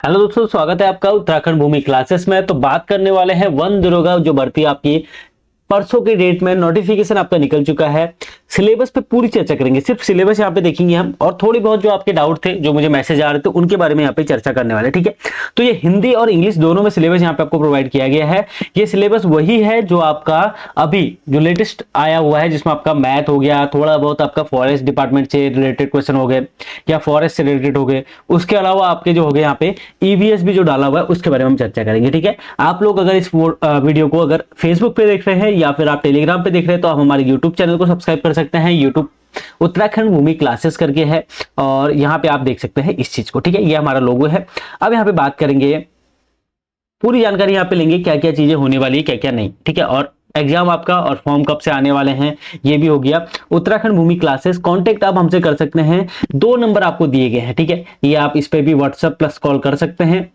Hello दोस्तों, स्वागत है आपका उत्तराखंड भूमि क्लासेस में। तो बात करने वाले हैं वन दरोगा जो भर्ती आपकी परसों के डेट में नोटिफिकेशन आपका निकल चुका है। सिलेबस पे पूरी चर्चा करेंगे, सिर्फ सिलेबस यहाँ पे देखेंगे हम, और थोड़ी बहुत जो आपके डाउट थे, जो मुझे मैसेज आ रहे थे, उनके बारे में यहाँ पे चर्चा करने वाले। ठीक है, तो ये हिंदी और इंग्लिश दोनों में सिलेबस यहाँ पे आपको प्रोवाइड किया गया है। ये सिलेबस वही है जो आपका अभी जो लेटेस्ट आया हुआ है, जिसमें आपका मैथ हो गया, थोड़ा बहुत आपका फॉरेस्ट डिपार्टमेंट से रिलेटेड क्वेश्चन हो गए या फॉरेस्ट से रिलेटेड हो गए। उसके अलावा आपके जो हो गए यहाँ पे ईवीएस भी जो डाला हुआ है उसके बारे में हम चर्चा करेंगे। ठीक है, आप लोग अगर इस वीडियो को अगर फेसबुक पे देख रहे हैं या फिर आप टेलीग्राम पे देख रहे हैं तो आप हमारे यूट्यूब चैनल को सब्सक्राइब कर सकते हैं। यूट्यूब उत्तराखंड भूमि क्लासेस करके है और यहाँ पे आप देख सकते हैं इस चीज को। ठीक है, ये हमारा लोगो है। अब यहाँ पे बात करेंगे, पूरी जानकारी यहाँ पे लेंगे, क्या क्या चीजें होने वाली है, क्या क्या नहीं। ठीक है, और एग्जाम आपका और फॉर्म कब से आने वाले हैं ये भी हो गया। उत्तराखंड भूमि क्लासेस कांटेक्ट आप हमसे कर सकते हैं, 2 नंबर आपको दिए गए हैं। ठीक है, ये आप इस पे भी व्हाट्सएप प्लस कॉल कर सकते हैं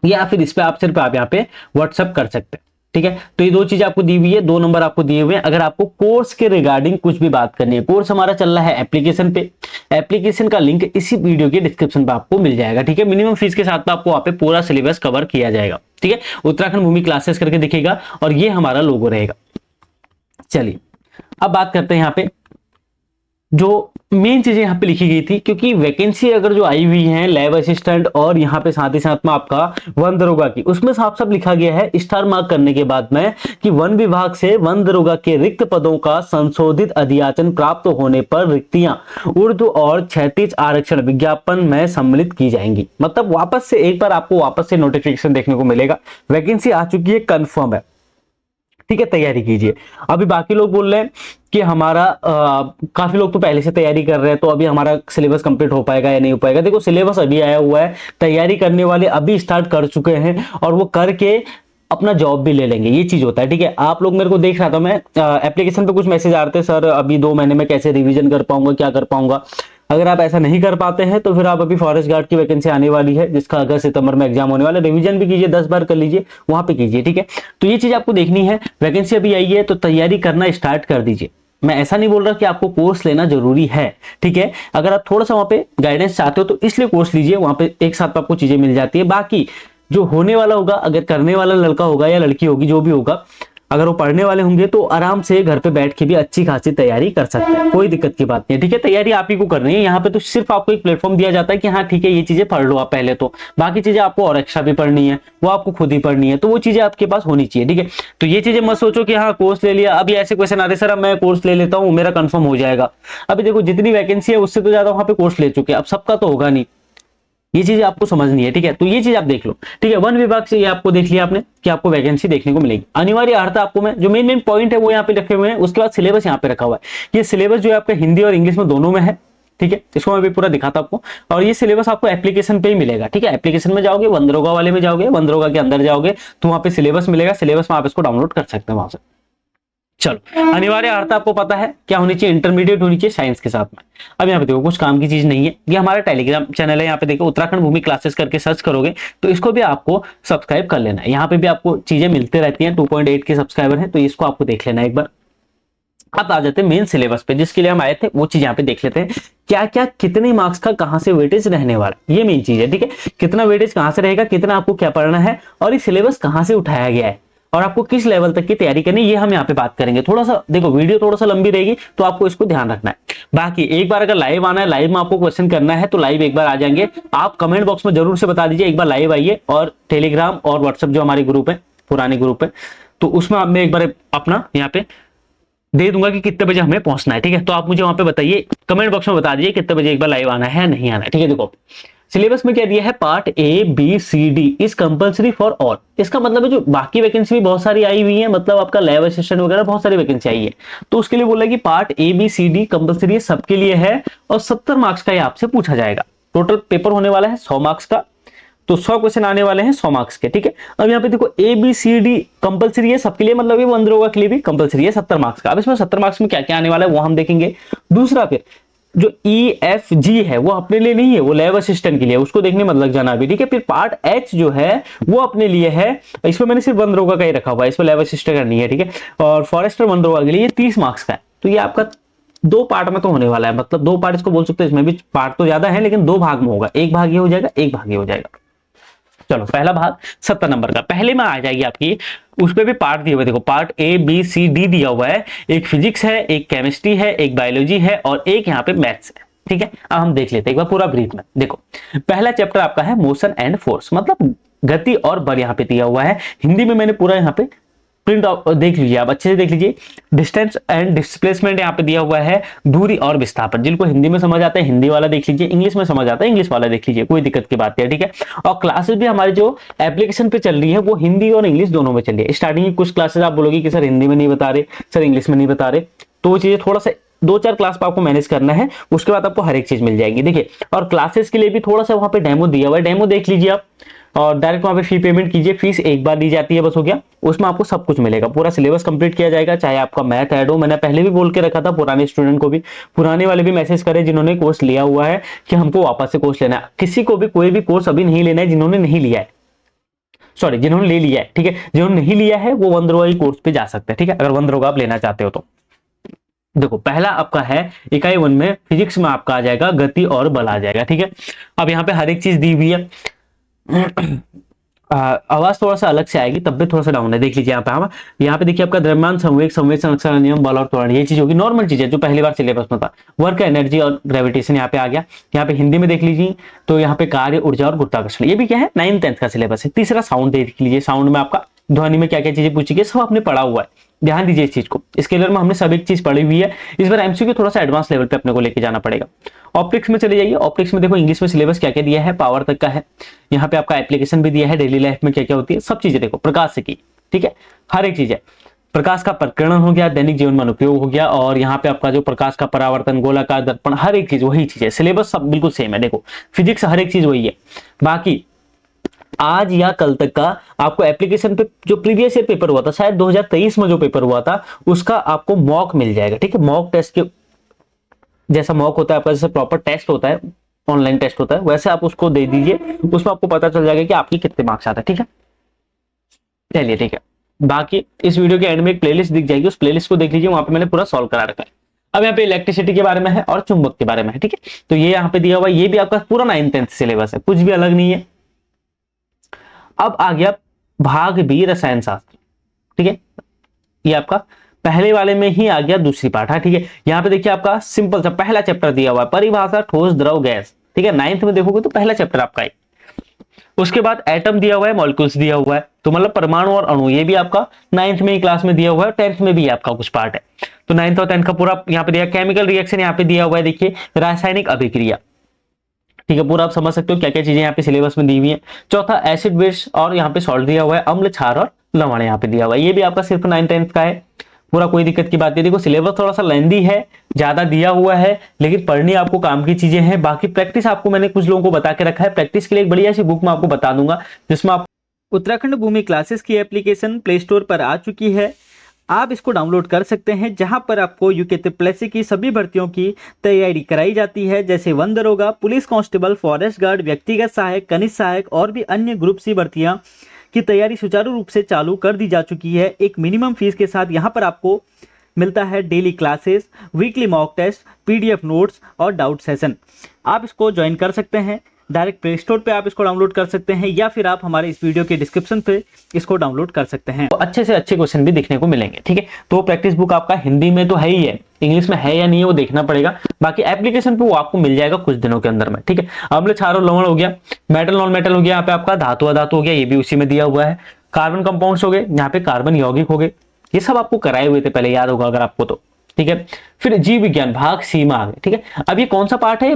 या फिर इस पे आप सिर्फ आप यहाँ पे व्हाट्सएप कर सकते हैं। ठीक है, तो ये 2 चीज आपको दी हुई है, 2 नंबर आपको दिए हुए हैं। अगर आपको कोर्स के रिगार्डिंग कुछ भी बात करनी है, कोर्स हमारा चल रहा है एप्लीकेशन पे, एप्लीकेशन का लिंक इसी वीडियो के डिस्क्रिप्शन पे आपको मिल जाएगा। ठीक है, मिनिमम फीस के साथ में आपको वहां पे पूरा सिलेबस कवर किया जाएगा। ठीक है, उत्तराखंड भूमि क्लासेस करके दिखेगा और ये हमारा लोगो रहेगा। चलिए अब बात करते हैं यहाँ पे जो मेन चीजें यहाँ पे लिखी गई थी, क्योंकि वैकेंसी अगर जो आई हुई है लैब असिस्टेंट और यहाँ पे साथ ही साथ में आपका वन दरोगा की, उसमें साफ साफ लिखा गया है स्टार मार्क करने के बाद में कि वन विभाग से वन दरोगा के रिक्त पदों का संशोधित अधियाचन प्राप्त होने पर रिक्तियां उर्दू और क्षैतिज आरक्षण विज्ञापन में सम्मिलित की जाएंगी। मतलब वापस से एक बार आपको वापस से नोटिफिकेशन देखने को मिलेगा, वैकेंसी आ चुकी है, कंफर्म है। ठीक है, तैयारी कीजिए। अभी बाकी लोग बोल रहे हैं कि हमारा काफी लोग तो पहले से तैयारी कर रहे हैं, तो अभी हमारा सिलेबस कंप्लीट हो पाएगा या नहीं हो पाएगा। देखो, सिलेबस अभी आया हुआ है, तैयारी करने वाले अभी स्टार्ट कर चुके हैं और वो करके अपना जॉब भी ले लेंगे। ये चीज होता है। ठीक है, आप लोग, मेरे को देख रहा था मैं एप्लीकेशन पे कुछ मैसेज आ रहे थे, सर अभी 2 महीने में कैसे रिवीजन कर पाऊंगा, क्या कर पाऊंगा। अगर आप ऐसा नहीं कर पाते हैं तो फिर आप अभी फॉरेस्ट गार्ड की वैकेंसी आने वाली है, जिसका अगस्त सितंबर में एग्जाम होने वाला है, रिवीजन भी कीजिए, 10 बार कर लीजिए, वहां पे कीजिए। ठीक है, तो ये चीज आपको देखनी है। वैकेंसी अभी आई है तो तैयारी करना स्टार्ट कर दीजिए। मैं ऐसा नहीं बोल रहा कि आपको कोर्स लेना जरूरी है। ठीक है, अगर आप थोड़ा सा वहां पे गाइडेंस चाहते हो तो इसलिए कोर्स लीजिए, वहां पे एक साथ आपको चीजें मिल जाती है। बाकी जो होने वाला होगा, अगर करने वाला लड़का होगा या लड़की होगी, जो भी होगा, अगर वो पढ़ने वाले होंगे तो आराम से घर पे बैठ के भी अच्छी खासी तैयारी कर सकते हैं, कोई दिक्कत की बात नहीं है। ठीक है, तैयारी आप ही को करनी है। यहाँ पे तो सिर्फ आपको एक प्लेटफॉर्म दिया जाता है कि हाँ ठीक है, ये चीजें पढ़ लो आप पहले, तो बाकी चीजें आपको और एक्स्ट्रा भी पढ़नी है, वो आपको खुद ही पढ़नी है, तो वो चीजें आपके पास होनी चाहिए। ठीक है, तो ये चीजें मत सोचो कि हाँ कोर्स ले लिया। अभी ऐसे क्वेश्चन आ रहे, सर अब मैं कोर्स ले लेता हूँ, मेरा कंफर्म हो जाएगा। अभी देखो, जितनी वैकेंसी है उससे तो ज्यादा वहां पे कोर्स ले चुके हैं, अब सबका तो होगा नहीं। ये चीज आपको समझनी है। ठीक है, तो ये चीज आप देख लो। ठीक है, वन विभाग से ये आपको देख लिया आपने कि आपको वैकेंसी देखने को मिलेगी। अनिवार्य अर्थ आपको मैं जो मेन मेन पॉइंट है वो यहाँ पे लिखे हुए हैं। उसके बाद सिलेबस यहाँ पे रखा हुआ है। ये सिलेबस जो है आपका हिंदी और इंग्लिश में दोनों में है। ठीक है, इसको मैं भी पूरा दिखाता आपको। और ये सिलेबस आपको एप्लीकेशन पे ही मिलेगा। ठीक है, एप्लीकेशन में जाओगे, वन दरोगा वाले में जाओगे, वन दरोगा के अंदर जाओगे तो वहां पे सिलेबस मिलेगा। सिलेबस में आप इसको डाउनलोड कर सकते हैं वहां से। चलो, अनिवार्य अर्थ आपको पता है क्या होनी चाहिए, इंटरमीडिएट होनी चाहिए साइंस के साथ में। अब यहाँ पे देखो, कुछ काम की चीज नहीं है। ये हमारा टेलीग्राम चैनल है, यहाँ पे देखो उत्तराखंड भूमि क्लासेस करके सर्च करोगे तो इसको भी आपको सब्सक्राइब कर लेना है। यहाँ पे भी आपको चीजें मिलती रहती हैं। 2.8 के सब्सक्राइबर हैं तो इसको आपको देख लेना एक बार। अब आ जाते हैं मेन सिलेबस पे, जिसके लिए हम आए थे, वो चीज यहाँ पे देख लेते हैं। क्या क्या कितने मार्क्स का कहां से वेटेज रहने वाला, ये मेन चीज है। ठीक है, कितना वेटेज कहां से रहेगा, कितना आपको क्या पढ़ना है और ये सिलेबस कहां से उठाया गया है और आपको किस लेवल तक की तैयारी करनी है, ये हम यहाँ पे बात करेंगे। थोड़ा सा देखो, वीडियो थोड़ा सा लंबी रहेगी तो आपको इसको ध्यान रखना है। बाकी एक बार अगर लाइव आना है, लाइव में आपको क्वेश्चन करना है तो लाइव एक बार आ जाएंगे। आप कमेंट बॉक्स में जरूर से बता दीजिए एक बार लाइव आइए, और टेलीग्राम और व्हाट्सएप जो हमारे ग्रुप है, पुराने ग्रुप है, तो उसमें आप मैं एक बार अपना यहाँ पे दे दूंगा कि कितने बजे हमें पहुंचना है। ठीक है, तो आप मुझे वहां पे बताइए, कमेंट बॉक्स में बता दीजिए कितने बजे एक बार लाइव आना है, नहीं आना है। ठीक है, देखो सिलेबस में क्या दिया है, part A B C D is compulsory for all. इसका मतलब है जो बाकी वैकेंसी भी बहुत सारी आई हुई है, मतलब आपका लैब असिस्टेंट वगैरह बहुत सारी वैकेंसी आई है, तो उसके लिए बोला कि part A B C D compulsory है, सबके लिए है और 70 मार्क्स का ये आपसे पूछा जाएगा। टोटल पेपर होने वाला है 100 मार्क्स का, तो 100 क्वेश्चन आने वाले हैं 100 मार्क्स के। ठीक है, अब यहाँ पे देखो A B C D compulsory है सबके लिए, मतलब ये वन दरोगा के लिए भी कंपलसरी है 70 मार्क्स का। अब इसमें 70 मार्क्स में क्या क्या आने वाला है वो हम देखेंगे। दूसरा, फिर जो ई एफ जी है वो अपने लिए नहीं है, वो लैब असिस्टेंट के लिए, उसको देखने मत लग जाना अभी। ठीक है, फिर पार्ट एच जो है वो अपने लिए है, इसमें मैंने सिर्फ वन दरोगा का ही रखा हुआ है, इसमें लैब असिस्टेंट का नहीं है। ठीक है, और फॉरेस्टर वन दरोगा के लिए 30 मार्क्स का है। तो ये आपका 2 पार्ट में तो होने वाला है, मतलब 2 पार्ट इसको बोल सकते हैं। इसमें भी पार्ट तो ज्यादा है लेकिन 2 भाग में होगा, एक भाग ये हो जाएगा, एक भाग ये हो जाएगा। चलो पहला भाग 70 नंबर का, पहले में आ जाएगी आपकी, उस पे भी पार्ट दिए हुए, देखो part A B C D दिया हुआ है, एक फिजिक्स है, एक केमिस्ट्री है, एक बायोलॉजी है और एक यहाँ पे मैथ्स है। ठीक है, अब हम देख लेते हैं एक बार पूरा ब्रीफ में। देखो पहला चैप्टर आपका है मोशन एंड फोर्स, मतलब गति और बल यहाँ पे दिया हुआ है। हिंदी में मैंने पूरा यहाँ पे प्रिंट देख लीजिए, आप अच्छे से देख लीजिए। डिस्टेंस एंड डिस्प्लेसमेंट यहाँ पे दिया हुआ है, दूरी और विस्थापन। जिनको हिंदी में समझ आता है हिंदी वाला देख लीजिए, इंग्लिश में समझ आता है इंग्लिश वाला देख लीजिए, कोई दिक्कत की बात नहीं है। ठीक है, और क्लासेस भी हमारी जो एप्लीकेशन पे चल रही है वो हिंदी और इंग्लिश दोनों में चल रही है। स्टार्टिंग की कुछ क्लासेस आप बोलोगे कि सर हिंदी में नहीं बता रहे, सर इंग्लिश में नहीं बता रहे, तो वो चीजें थोड़ा सा 2-4 क्लास पर आपको मैनेज करना है, उसके बाद आपको हर एक चीज मिल जाएगी। देखिए, और क्लासेस के लिए भी थोड़ा सा वहां पे डेमो दिया हुआ है, डेमो देख लीजिए आप, और डायरेक्ट वहां पे फी पेमेंट कीजिए, फीस एक बार ली जाती है, बस हो गया। उसमें आपको सब कुछ मिलेगा, पूरा सिलेबस कंप्लीट किया जाएगा, चाहे आपका मैथ ऐड हो। मैंने पहले भी बोल के रखा था पुराने स्टूडेंट को भी, पुराने वाले भी मैसेज करें जिन्होंने कोर्स लिया हुआ है कि हमको वापस से कोर्स लेना है। किसी को भी कोई भी कोर्स अभी नहीं लेना है जिन्होंने नहीं लिया है, सॉरी जिन्होंने ले लिया है। ठीक है, जिन्होंने नहीं लिया है वो वंदरोगा कोर्स पे जा सकते हैं। ठीक है, अगर वंदरोगा आप लेना चाहते हो तो देखो पहला आपका है इकाई 1 में फिजिक्स में आपका आ जाएगा गति और बल आ जाएगा। ठीक है, अब यहाँ पे हर एक चीज दी हुई है। आवाज थोड़ा सा अलग से आएगी, तब भी थोड़ा सा डाउन है, देख लीजिए यहाँ पे देखिए आपका द्रव्यमान संवेग संवेग संरक्षण नियम बल और त्वरण, ये चीज होगी, नॉर्मल चीज है जो पहली बार सिलेबस में था। वर्क एनर्जी और ग्रेविटेशन यहाँ पे आ गया। यहाँ पे हिंदी में देख लीजिए तो यहाँ पे कार्य ऊर्जा और गुरुत्वाकर्षण, ये भी क्या है 9th 10th का सिलेबस है। तीसरा साउंड देख लीजिए, साउंड में आपका ध्वनि में क्या क्या चीजें पूछी गई सब आपने पढ़ा हुआ है, ध्यान दीजिए इस चीज को। स्केलर में हमने सब एक चीज पढ़ी हुई है, इस बार एमसीक्यू थोड़ा सा एडवांस लेवल पे अपने को लेके जाना पड़ेगा। ऑप्टिक्स में चले जाइए, ऑप्टिक्स में देखो इंग्लिश में सिलेबस क्या क्या दिया है, पावर तक का है, यहाँ पे आपका एप्लीकेशन भी दिया है, डेली लाइफ में क्या क्या होती है सब चीजें देखो, प्रकाश से की। ठीक है, हर एक चीज है, प्रकाश का प्रकीर्णन हो गया, दैनिक जीवन में अनुप्रयोग हो गया, और यहाँ पे आपका जो प्रकाश का परावर्तन, गोलाकार दर्पण, हर एक चीज वही चीज है, सिलेबस सब बिल्कुल सेम है। देखो फिजिक्स हर एक चीज वही है। बाकी आज या कल तक का आपको एप्लीकेशन पे जो प्रीवियस ईयर पेपर हुआ था, शायद 2023 में जो पेपर हुआ था, उसका आपको मॉक मिल जाएगा। ठीक है, मॉक टेस्ट के जैसा मॉक होता है आपका, जैसे प्रॉपर टेस्ट होता है, ऑनलाइन टेस्ट होता है, वैसे आप उसको दे दीजिए, उसमें आपको पता चल जाएगा कि आपकी कितने मार्क्स आते हैं। ठीक है, चलिए ठीक है। बाकी इस वीडियो के एंड में एक प्लेलिस्ट दिख जाएगी, उस प्लेलिस्ट को देख लीजिए, वहां पे मैंने पूरा सॉल्व करा रखा है। अब यहाँ पे इलेक्ट्रिसिटी के बारे में है और चुंबक के बारे में है। ठीक है, तो ये यहाँ पे दिया हुआ, ये भी आपका पूरा 9th 10th सिलेबस है, कुछ भी अलग नहीं है। अब आ गया भाग बी रसायन शास्त्र। ठीक है, ये आपका पहले वाले में ही आ गया दूसरी पार्ट है। ठीक है, यहाँ पे देखिए आपका सिंपल सा पहला चैप्टर दिया हुआ है, परिभाषा ठोस द्रव गैस। ठीक है, 9th में देखोगे तो पहला चैप्टर आपका है। उसके बाद एटम दिया हुआ है, मॉलिक्यूल्स दिया हुआ है, तो मतलब परमाणु और अणु, ये भी आपका 9th में ही क्लास में दिया हुआ है, 10th में भी आपका कुछ पार्ट है। तो 9th और 10th का पूरा यहाँ पे दिया। केमिकल रिएक्शन यहाँ पे दिया हुआ है, देखिए रासायनिक अभिक्रिया। ठीक है, पूरा आप समझ सकते हो क्या क्या चीजें यहाँ पे सिलेबस में दी हुई है। चौथा एसिड बेस और यहाँ पे सॉल्ट दिया हुआ है, अम्ल क्षार और लवण यहाँ पे दिया हुआ है, ये भी आपका सिर्फ 9th 10th का है, पूरा कोई दिक्कत की बात नहीं। देखो सिलेबस थोड़ा सा लेंदी है, ज्यादा दिया हुआ है, लेकिन पढ़नी आपको काम की चीजें हैं। बाकी प्रैक्टिस आपको मैंने कुछ लोगों को बता के रखा है, प्रैक्टिस के लिए एक बढ़िया सी बुक मैं आपको बता दूंगा, जिसमें आप उत्तराखंड भूमि क्लासेस की एप्लीकेशन प्ले स्टोर पर आ चुकी है, आप इसको डाउनलोड कर सकते हैं, जहां पर आपको यूके त्रिपल की सभी भर्तियों की तैयारी कराई जाती है, जैसे वन दरोगा, पुलिस कांस्टेबल, फॉरेस्ट गार्ड, व्यक्तिगत सहायक, कनिष्ठ सहायक और भी अन्य ग्रुप सी भर्तियां की तैयारी सुचारू रूप से चालू कर दी जा चुकी है। एक मिनिमम फीस के साथ यहाँ पर आपको मिलता है daily classes, weekly mock test, PDF notes और डाउट सेशन। आप इसको ज्वाइन कर सकते हैं, डायरेक्ट प्ले स्टोर पे आप इसको डाउनलोड कर सकते हैं, या फिर आप हमारे इस वीडियो के डिस्क्रिप्शन पे इसको डाउनलोड कर सकते हैं। तो अच्छे से अच्छे क्वेश्चन भी दिखने को मिलेंगे। ठीक है, तो प्रैक्टिस बुक आपका हिंदी में तो है ही है, इंग्लिश में है या नहीं है वो देखना पड़ेगा, बाकी एप्लीकेशन पे वो आपको मिल जाएगा कुछ दिनों के अंदर में। ठीक है, अम्ल क्षार और लवण हो गया, मेटल नॉन मेटल हो गया, यहाँ पे आपका धातु अधातु हो गया, ये भी उसी में दिया हुआ है, कार्बन कंपाउंड्स हो गए, यहाँ पे कार्बन यौगिक हो गए, ये सब आपको कराए हुए थे पहले, याद होगा अगर आपको तो। ठीक है, फिर जीव विज्ञान भाग सी में आ गए। ठीक है, अब ये कौन सा पार्ट है,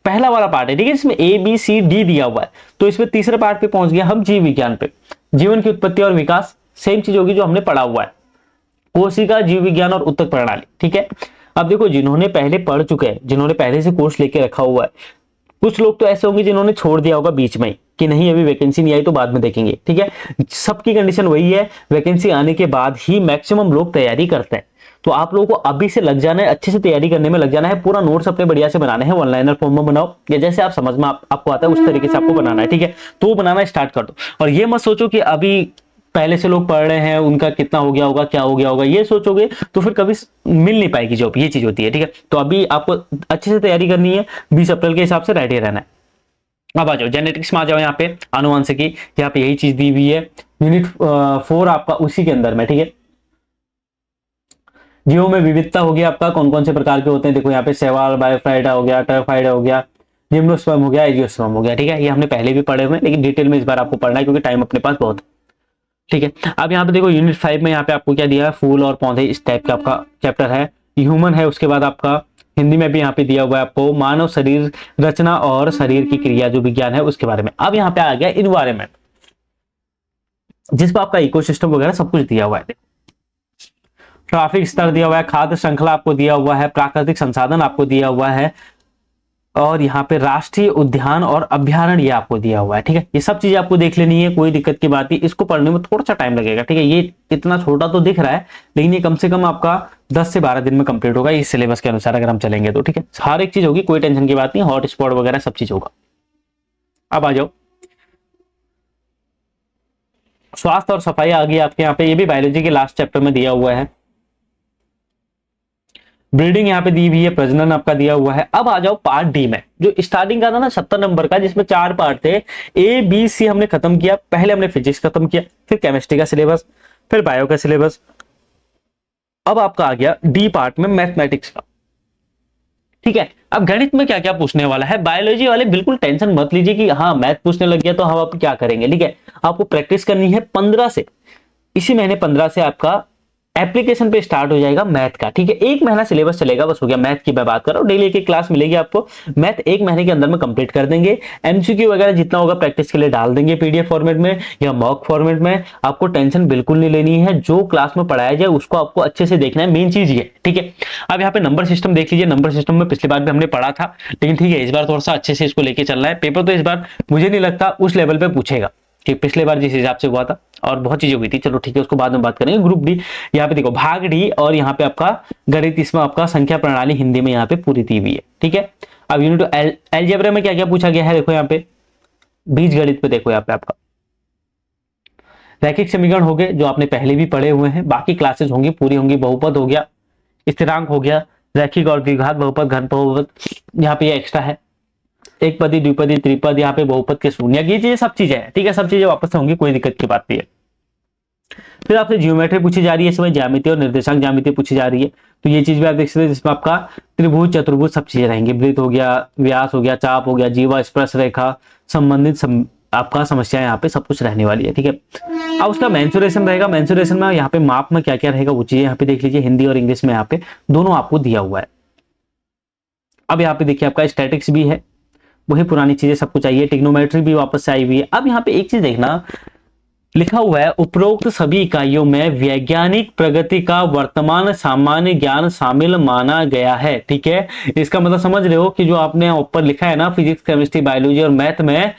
पहला वाला पार्ट है। ठीक है, इसमें ए बी सी डी दिया हुआ है, तो इसमें तीसरे पार्ट पे पहुंच गया हम, जीव विज्ञान पे। जीवन की उत्पत्ति और विकास सेम चीज होगी जो हमने पढ़ा हुआ है, कोशिका, जीव विज्ञान और उत्तक प्रणाली। ठीक है, अब देखो जिन्होंने पहले पढ़ चुके हैं, जिन्होंने पहले से कोर्स लेके रखा हुआ है, कुछ लोग तो ऐसे होंगे जिन्होंने छोड़ दिया होगा बीच में कि नहीं अभी वैकेंसी नहीं आई तो बाद में देखेंगे। ठीक है, सबकी कंडीशन वही है, वैकेंसी आने के बाद ही मैक्सिमम लोग तैयारी करते हैं, तो आप लोगों को अभी से लग जाना है, अच्छे से तैयारी करने में लग जाना है, पूरा नोट्स अपने बढ़िया से बनाने हैं, ऑनलाइनर फॉर्म में बनाओ, या जैसे आप समझ में आपको आता है उस तरीके से आपको बनाना है। ठीक है, तो वो बनाना स्टार्ट कर दो, और ये मत सोचो कि अभी पहले से लोग पढ़ रहे हैं उनका कितना हो गया होगा, क्या हो गया होगा, ये सोचोगे तो फिर कभी मिल नहीं पाएगी जॉब, ये चीज होती है। ठीक है, तो अभी आपको अच्छे से तैयारी करनी है, 20 अप्रैल के हिसाब से रेडी रहना है। अब आ जाओ जेनेटिक्स में, आ जाओ यहाँ पे आनुवंशिकी, यहाँ पे यही चीज दी हुई है। यूनिट 4 आपका उसी के अंदर में, ठीक है। जीवों में विविधता हो गया आपका, कौन कौन से प्रकार के होते हैं, देखो यहाँ पे सेवाल, बायोफ्राइडा हो गया, टर्फाइडा हो गया, जिम्नोस्पर्म हो गया, एजियोस्पर्म हो गया, ठीक है। ये हमने पहले भी पढ़े हुए हैं, लेकिन डिटेल में इस बार आपको पढ़ना है क्योंकि टाइम अपने पास बहुत है, ठीक है। अब यहाँ पे देखो यूनिट 5 में यहाँ पे आपको क्या दिया है, फूल और पौधे, इस टाइप का आपका चैप्टर है। ह्यूमन है, उसके बाद आपका हिंदी में भी यहाँ पे दिया हुआ है आपको मानव शरीर रचना और शरीर की क्रिया जो विज्ञान है उसके बारे में। अब यहाँ पे आ गया इन्वायरमेंट, जिसमें आपका इकोसिस्टम वगैरह सब कुछ दिया हुआ है। ट्रैफिक स्तर दिया हुआ है, खाद्य श्रृंखला आपको दिया हुआ है, प्राकृतिक संसाधन आपको दिया हुआ है, और यहाँ पे राष्ट्रीय उद्यान और अभ्यारण्य ये आपको दिया हुआ है, ठीक है। ये सब चीजें आपको देख लेनी है, कोई दिक्कत की बात नहीं। इसको पढ़ने में थोड़ा सा टाइम लगेगा, ठीक है। ये इतना छोटा तो दिख रहा है, लेकिन ये कम से कम आपका 10 से 12 दिन में कंप्लीट होगा इस सिलेबस के अनुसार अगर हम चलेंगे तो, ठीक है। हर एक चीज होगी, कोई टेंशन की बात नहीं, हॉट स्पॉट वगैरह सब चीज होगा। अब आ जाओ स्वास्थ्य और सफाई आ गई आपके यहाँ पे, ये भी बायोलॉजी के लास्ट चैप्टर में दिया हुआ है। ब्रीडिंग यहाँ पे दी हुई है, प्रजनन आपका दिया हुआ है। अब आ जाओ पार्ट डी में, जो स्टार्टिंग का था ना 70 नंबर का, जिसमें 4 पार्ट थे, ए बी सी हमने खत्म किया। पहले हमने फिजिक्स खत्म किया, फिर केमिस्ट्री का सिलेबस, फिर बायो का सिलेबस। अब आपका आ गया डी पार्ट में मैथमेटिक्स का, ठीक है। अब गणित में क्या क्या पूछने वाला है, बायोलॉजी वाले बिल्कुल टेंशन मत लीजिए कि हाँ मैथ पूछने लग गया तो हम आप क्या करेंगे, ठीक है। आपको प्रैक्टिस करनी है 15 से, इसी महीने 15 से आपका एप्लीकेशन पे स्टार्ट हो जाएगा मैथ का, ठीक है। 1 महीना सिलेबस चलेगा, बस हो गया। मैथ की मैं बात कर रहा हूँ, डेली एक क्लास मिलेगी आपको, मैथ 1 महीने के अंदर में कंप्लीट कर देंगे। एमसीक्यू वगैरह जितना होगा प्रैक्टिस के लिए डाल देंगे पीडीएफ फॉर्मेट में या मॉक फॉर्मेट में। आपको टेंशन बिल्कुल नहीं लेनी है, जो क्लास में पढ़ाया जाए उसको आपको अच्छे से देखना है, मेन चीज ये, ठीक है। अब यहाँ पे नंबर सिस्टम देख लीजिए, नंबर सिस्टम में पिछली बार भी हमने पढ़ा था, लेकिन ठीक है इस बार थोड़ा सा अच्छे से इसको लेके चलना है। पेपर तो इस बार मुझे नहीं लगता उस लेवल पे पूछेगा कि पिछले बार जिस हिसाब से हुआ था, और बहुत चीजें हुई थी, चलो ठीक है उसको बाद में बात करेंगे। ग्रुप डी, यहाँ पे देखो भाग डी, और यहाँ पे आपका गणित, इसमें आपका संख्या प्रणाली हिंदी में यहाँ पे पूरी दी हुई है, ठीक है। अब यूनिट अलजेब्रा में क्या क्या पूछा गया है, देखो यहाँ पे बीज गणित पे देखो यहाँ पे आपका रैखिक समीकरण हो गए जो आपने पहले भी पढ़े हुए हैं, बाकी क्लासेस होंगी पूरी होंगी। बहुपद हो गया, स्थिरांक हो गया, रैखिक और द्विघात बहुपद, घन बहुपद, यहाँ पे ये एक्स्ट्रा है, एक पदी द्विपदी त्रिपद, यहाँ पे बहुपद के शून्य, ये चीजें सब चीजें हैं, ठीक है। सब चीजें वापस से होंगी, कोई दिक्कत की बात नहीं है। फिर आपसे ज्योमेट्री पूछी जा रही है, इसमें ज्यामिति और निर्देशांक ज्यामिति पूछी जा रही है, तो ये चीज भी आप देख सकते हैं, जिसमें आपका त्रिभुज चतुर्भुज सब चीजें रहेंगी। वृत्त हो गया, व्यास हो गया, चाप हो गया, जीवा, स्पर्श रेखा संबंधित आपका समस्या यहाँ पे सब कुछ रहने वाली है, ठीक है। अब उसका मेंसुरेशन रहेगा, मेंसुरेशन में यहाँ पे माप में क्या क्या रहेगा वो चीजें यहाँ पे देख लीजिए, हिंदी और इंग्लिश में यहाँ पे दोनों आपको दिया हुआ है। अब यहाँ पे देखिए आपका स्टैटिक्स भी है, वही पुरानी चीजें सब कुछ आई है, टिग्नोमेट्री भी वापस से आई हुई है। अब यहाँ पे एक चीज देखना, लिखा हुआ है उपरोक्त सभी इकाइयों में वैज्ञानिक प्रगति का वर्तमान सामान्य ज्ञान शामिल माना गया है, ठीक है। इसका मतलब समझ रहे हो कि जो आपने ऊपर लिखा है ना फिजिक्स केमिस्ट्री बायोलॉजी और मैथ में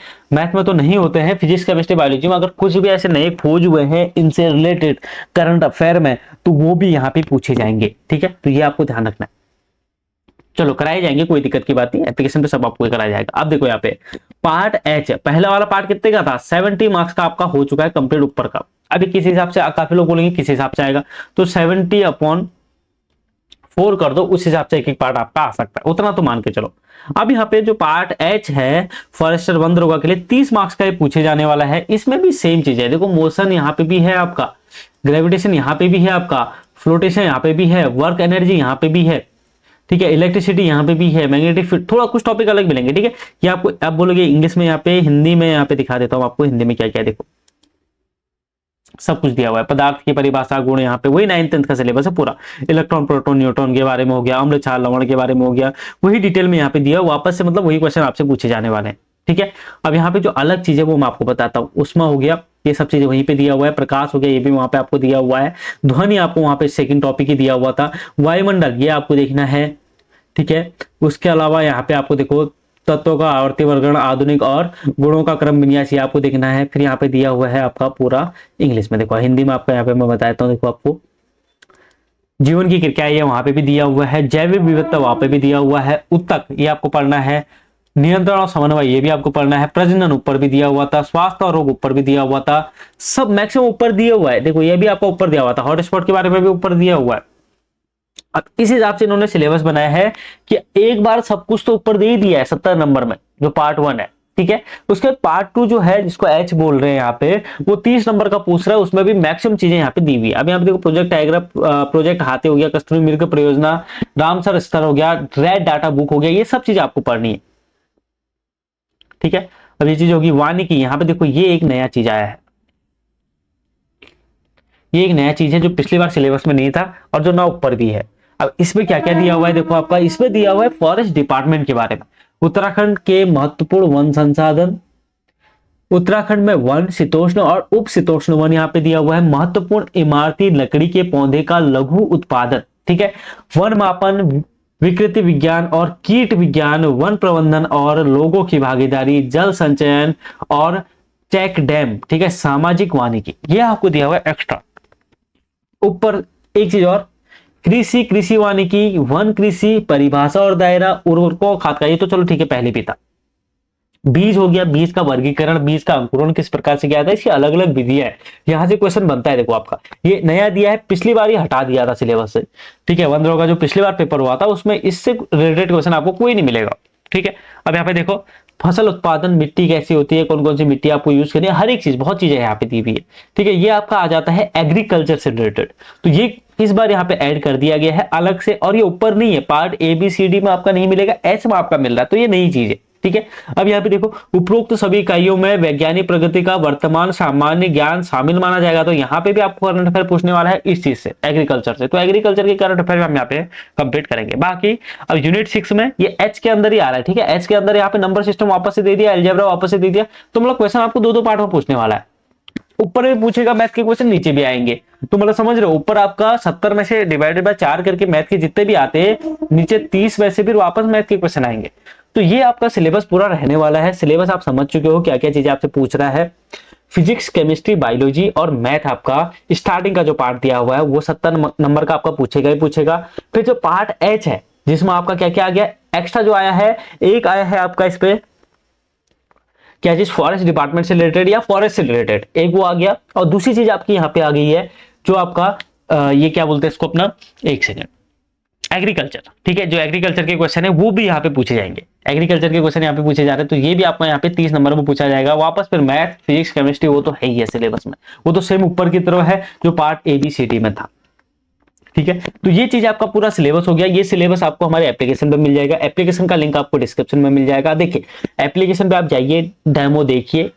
तो नहीं होते हैं, फिजिक्स केमिस्ट्री बायोलॉजी में अगर कुछ भी ऐसे नए खोज हुए हैं इनसे रिलेटेड करंट अफेयर में, तो वो भी यहाँ पे पूछे जाएंगे, ठीक है। तो ये आपको ध्यान रखना है। चलो कराए जाएंगे, कोई दिक्कत की बात नहीं, एप्लीकेशन पे सब आपको कराया जाएगा। अब देखो यहाँ पे पार्ट एच, पहला वाला पार्ट कितने का था, 70 मार्क्स का आपका हो चुका है कंप्लीट ऊपर का। अभी किस हिसाब से, काफी लोग बोलेंगे किस हिसाब से आएगा, तो 70/4 कर दो, उस हिसाब से एक एक पार्ट आपका आ सकता है, उतना तो मान के चलो। अब यहाँ पे जो पार्ट एच है फॉरेस्टर वन दरोगा के लिए 30 मार्क्स का ये पूछे जाने वाला है। इसमें भी सेम चीज है, देखो मोशन यहाँ पे भी है आपका, ग्रेविटेशन यहाँ पे भी है आपका, फ्लोटेशन यहाँ पे भी है, वर्क एनर्जी यहाँ पे भी है, ठीक है, इलेक्ट्रिसिटी यहाँ पे भी है, मैग्नेटिक फील्ड, थोड़ा कुछ टॉपिक अलग मिलेंगे, ठीक है। ये आपको आप बोलोगे इंग्लिश में, यहाँ पे हिंदी में यहाँ पे दिखा देता हूँ आपको, हिंदी में क्या क्या देखो सब कुछ दिया हुआ है। पदार्थ की परिभाषा, गुण, यहाँ पे वही 9th 10th का सिलेबस है पूरा। इलेक्ट्रॉन प्रोटॉन न्यूट्रॉन के बारे में हो गया, अम्ल क्षार लवण के बारे में हो गया, वही डिटेल में यहाँ पे दिया, वापस से मतलब वही क्वेश्चन आपसे पूछे जाने वाले हैं, ठीक है। अब यहाँ पे जो अलग चीज है वो मैं आपको बताता हूँ, उसमें हो गया ये सब चीजें वहीं पे दिया हुआ है, प्रकाश हो गया ये भी वहां पे आपको दिया हुआ है, ध्वनि आपको वहां पे सेकंड टॉपिक ही दिया हुआ था, वायुमंडल ये आपको देखना है, ठीक है। उसके अलावा यहाँ पे आपको देखो तत्वों का आवर्ती वर्गीकरण, आधुनिक और गुणों का क्रम विन्यास ये आपको देखना है। फिर यहाँ पे दिया हुआ है आपका पूरा इंग्लिश में, देखो हिंदी में आपका यहाँ पे मैं बताता हूँ, देखो आपको जीवन की क्रिया ये वहां पे भी दिया हुआ है, जैविक विविधता वहां पे भी दिया हुआ है, उत्तक ये आपको पढ़ना है, नियंत्रण और समन्वय ये भी आपको पढ़ना है, प्रजनन ऊपर भी दिया हुआ था, स्वास्थ्य और रोग ऊपर भी दिया हुआ था, सब मैक्सिमम ऊपर दिया हुआ है। देखो ये भी आपको ऊपर दिया हुआ था, हॉटस्पॉट के बारे में भी ऊपर दिया हुआ है। अब इस हिसाब से इन्होंने सिलेबस बनाया है कि एक बार सब कुछ तो ऊपर दे ही दिया है 70 नंबर में, जो पार्ट 1 है, ठीक है। उसके बाद पार्ट 2 जो है जिसको एच बोल रहे हैं यहाँ पे, वो 30 नंबर का पूछ रहा है, उसमें भी मैक्सिमम चीजें यहाँ पे दी हुई है। अब यहाँ पे देखो प्रोजेक्ट डायग्राम, प्रोजेक्ट हाथे हो गया, कस्तूरी मृग परियोजना, रामसर स्तर हो गया, रेड डाटा बुक हो गया, ये सब चीजें आपको पढ़नी है, ठीक है। अब ये चीज होगी वानिकी, यहाँ पे देखो ये एक नया चीज आया है, ये एक नया चीज है जो पिछली बार सिलेबस में नहीं था और जो ना ऊपर भी है। अब इसमें क्या क्या दिया हुआ है, देखो आपका इसमें दिया हुआ है फॉरेस्ट डिपार्टमेंट के बारे में, उत्तराखंड के महत्वपूर्ण वन संसाधन, उत्तराखंड में वन, शीतोष्ण और उप शीतोष्ण वन यहाँ पे दिया हुआ है, महत्वपूर्ण इमारती लकड़ी के पौधे का लघु उत्पादन, ठीक है, वन मापन, विकृति विज्ञान और कीट विज्ञान, वन प्रबंधन और लोगों की भागीदारी, जल संचयन और चेक डैम, ठीक है, सामाजिक वानिकी, ये आपको दिया हुआ है एक्स्ट्रा। ऊपर एक चीज और, कृषि, कृषि वानिकी, वन कृषि, परिभाषा और दायरा, उर्वरकों खाद का, ये तो चलो ठीक है पहले भी था। बीज हो गया, बीज का वर्गीकरण, बीज का अंकुरण किस प्रकार से किया जाता है, इसकी अलग अलग विधियां है, यहां से क्वेश्चन बनता है। देखो आपका ये नया दिया है, पिछली बार ये हटा दिया था सिलेबस से, ठीक है। वन का जो पिछली बार पेपर हुआ था उसमें इससे रिलेटेड क्वेश्चन आपको कोई नहीं मिलेगा, ठीक है। अब यहाँ पे देखो फसल उत्पादन, मिट्टी कैसी होती है, कौन कौन सी मिट्टी आपको यूज करनी है, हर एक चीज, बहुत चीजें यहाँ पे दी हुई है, ठीक है। ये आपका आ जाता है एग्रीकल्चर से रिलेटेड, तो ये इस बार यहाँ पे ऐड कर दिया गया है अलग से, और ये ऊपर नहीं है, पार्ट ABCD में आपका नहीं मिलेगा, एच में आपका मिल रहा है, तो ये नई चीज है, ठीक है। अब यहाँ पे देखो उपरोक्त सभी इकाइयों में वैज्ञानिक प्रगति का वर्तमान सामान्य ज्ञान शामिल माना जाएगा, तो यहाँ पे भी आपको करंट अफेयर पूछने वाला है इस चीज से, एग्रीकल्चर से, तो एग्रीकल्चर के करंट अफेयर हम यहाँ पे कंप्लीट करेंगे। बाकी अब यूनिट 6 में ये एच के अंदर ही आ रहा है, ठीक है, एच के अंदर यहाँ पे नंबर सिस्टम वापस से दे दिया, अलजेब्रा वापस से दे दिया, तो मतलब क्वेश्चन आपको दो पार्ट में पूछने वाला है, ऊपर भी पूछेगा मैथ के क्वेश्चन, नीचे भी आएंगे, तो मतलब समझ रहे हो, ऊपर आपका 70 में से डिवाइडेड बाय 4 करके मैथ के जितने भी आते हैं, नीचे 30 में से फिर वापस मैथ के क्वेश्चन आएंगे। तो ये आपका सिलेबस पूरा रहने वाला है। सिलेबस आप समझ चुके हो क्या क्या चीजें आपसे पूछ रहा है, फिजिक्स, केमिस्ट्री, बायोलॉजी और मैथ आपका स्टार्टिंग का जो पार्ट दिया हुआ है वो 70 नंबर का आपका पूछेगा ही पूछेगा। फिर जो पार्ट एच है जिसमें आपका क्या क्या आ गया एक्स्ट्रा जो आया है, एक आया है आपका इस पे क्या चीज, फॉरेस्ट डिपार्टमेंट से रिलेटेड या फॉरेस्ट से रिलेटेड, एक वो आ गया, और दूसरी चीज आपकी यहाँ पे आ गई है जो आपका ये क्या बोलते हैं इसको अपना, एक सेकेंड, एग्रीकल्चर, ठीक है, जो एग्रीकल्चर के क्वेश्चन है वो भी यहाँ पे पूछे जाएंगे, एग्रीकल्चर के क्वेश्चन यहाँ पे पूछे जा रहे हैं, तो ये भी आपको यहाँ पे 30 नंबर में पूछा जाएगा वापस। फिर मैथ, फिजिक्स, केमिस्ट्री वो तो है ही है सिलेबस में, वो तो सेम ऊपर की तरफ है जो पार्ट ABCD में था, ठीक है। तो ये चीज आपका पूरा सिलेबस हो गया। ये सिलेबस आपको हमारे एप्लीकेशन पे मिल जाएगा, एप्लीकेशन का लिंक आपको डिस्क्रिप्शन में मिल जाएगा। देखिए एप्लीकेशन पे आप जाइए, डेमो देखिए,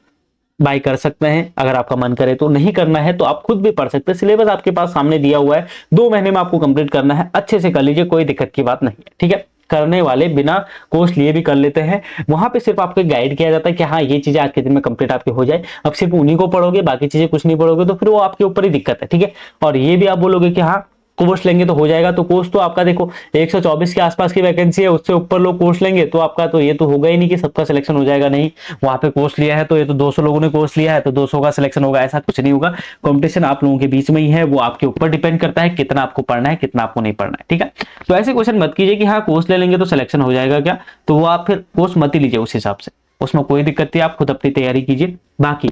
बाय कर सकते हैं, अगर आपका मन करे तो, नहीं करना है तो आप खुद भी पढ़ सकते हैं, सिलेबस आपके पास सामने दिया हुआ है, 2 महीने में आपको कंप्लीट करना है, अच्छे से कर लीजिए, कोई दिक्कत की बात नहीं है, ठीक है। करने वाले बिना कोर्स लिए भी कर लेते हैं, वहां पे सिर्फ आपको गाइड किया जाता है कि हाँ ये चीजें आज के दिन में कंप्लीट आपके हो जाए। अब सिर्फ उन्हीं को पढ़ोगे, बाकी चीजें कुछ नहीं पढ़ोगे तो फिर वो आपके ऊपर ही दिक्कत है, ठीक है। और ये भी आप बोलोगे कि हाँ कोर्स लेंगे तो हो जाएगा, तो कोर्स तो आपका देखो 124 के आसपास की वैकेंसी है, उससे ऊपर लोग कोर्स लेंगे तो आपका तो ये तो होगा ही नहीं कि सबका सिलेक्शन हो जाएगा, नहीं। वहां पे कोर्स लिया है तो ये तो 200 लोगों ने कोर्स लिया है तो 200 का सिलेक्शन होगा, ऐसा कुछ नहीं होगा। कॉम्पिटिशन आप लोगों के बीच में ही है, वो आपके ऊपर डिपेंड करता है कितना आपको पढ़ना है, कितना आपको नहीं पढ़ना है, ठीक है। तो ऐसे क्वेश्चन मत कीजिए कि हाँ कोर्स ले लेंगे तो सिलेक्शन हो जाएगा क्या, तो वो आप फिर कोर्स मत ही लीजिए उस हिसाब से, उसमें कोई दिक्कत नहीं, आप खुद अपनी तैयारी कीजिए। बाकी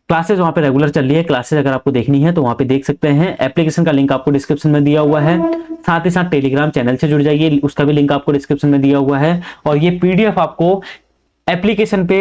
क्लासेस वहां पे रेगुलर चल रही है, क्लासेस अगर आपको देखनी है तो वहां पे देख सकते हैं, एप्लीकेशन का लिंक आपको डिस्क्रिप्शन में दिया हुआ है, साथ ही साथ टेलीग्राम चैनल से जुड़ जाइए, उसका भी लिंक आपको डिस्क्रिप्शन में दिया हुआ है, और ये PDF आपको एप्लीकेशन पे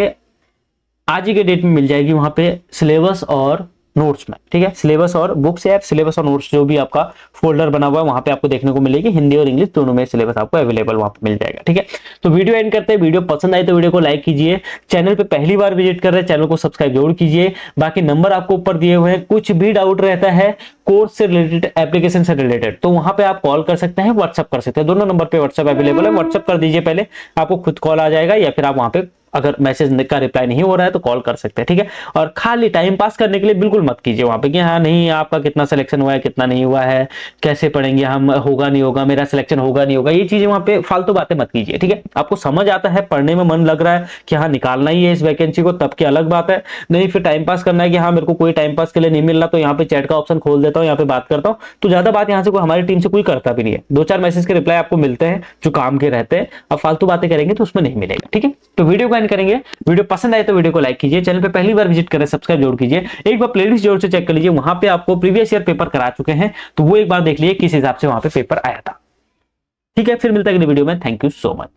आज ही के डेट में मिल जाएगी, वहां पे सिलेबस और नोट्स में, ठीक है, सिलेबस और बुक्स या सिलेबस और नोट्स जो भी आपका फोल्डर बना हुआ है वहां पे आपको देखने को मिलेगी, हिंदी और इंग्लिश दोनों में सिलेबस आपको अवेलेबल वहां पे मिल जाएगा, ठीक है। तो वीडियो एंड करते हैं, वीडियो पसंद आई तो वीडियो को लाइक कीजिए, चैनल पे पहली बार विजिट कर रहे हैं चैनल को सब्सक्राइब जरूर कीजिए। बाकी नंबर आपको ऊपर दिए हुए हैं, कुछ भी डाउट रहता है कोर्स से रिलेटेड, एप्लीकेशन से रिलेटेड, तो वहां पे आप कॉल कर सकते हैं, व्हाट्सएप कर सकते हैं, दोनों नंबर पे व्हाट्सएप अवेलेबल है, व्हाट्सएप कर दीजिए पहले, आपको खुद कॉल आ जाएगा, या फिर आप वहां पे अगर मैसेज का रिप्लाई नहीं हो रहा है तो कॉल कर सकते हैं, ठीक है। और खाली टाइम पास करने के लिए बिल्कुल मत कीजिए वहां पे कि हाँ नहीं आपका कितना सिलेक्शन हुआ है, कितना नहीं हुआ है, कैसे पढ़ेंगे हम, होगा नहीं होगा, मेरा सिलेक्शन होगा नहीं होगा, ये चीजें वहां पे फालतू बातें मत कीजिए, ठीक है। आपको समझ आता है, पढ़ने में मन लग रहा है कि हाँ निकालना ही है इस वैकेंसी को, तब की अलग बात है, नहीं फिर टाइम पास करना है कि हाँ मेरे को कोई टाइम पास के लिए नहीं मिल रहा तो यहाँ पे चैट का ऑप्शन खोल देता हूँ, यहाँ पे बात करता हूँ, तो ज्यादा बात यहाँ से कोई हमारी टीम से कोई करता भी नहीं है, 2-4 मैसेज के रिप्लाई आपको मिलते हैं जो काम के रहते हैं, अब फालतू बातें करेंगे तो उसमें नहीं मिलेगा, ठीक है। तो वीडियो को एंड करेंगे, वीडियो पसंद आए तो वीडियो को लाइक कीजिए, चैनल पे पहली बार विजिट करें सब्सक्राइब जरूर कीजिए, एक बार प्लेलिस्ट जरूर से चेक कर लीजिए, वहां पे आपको प्रीवियस ईयर पेपर करा चुके हैं तो वो एक बार देख लीजिए किस हिसाब से वहां पे पेपर आया था, ठीक है। फिर मिलता है अगली वीडियो में, थैंक यू सो मच।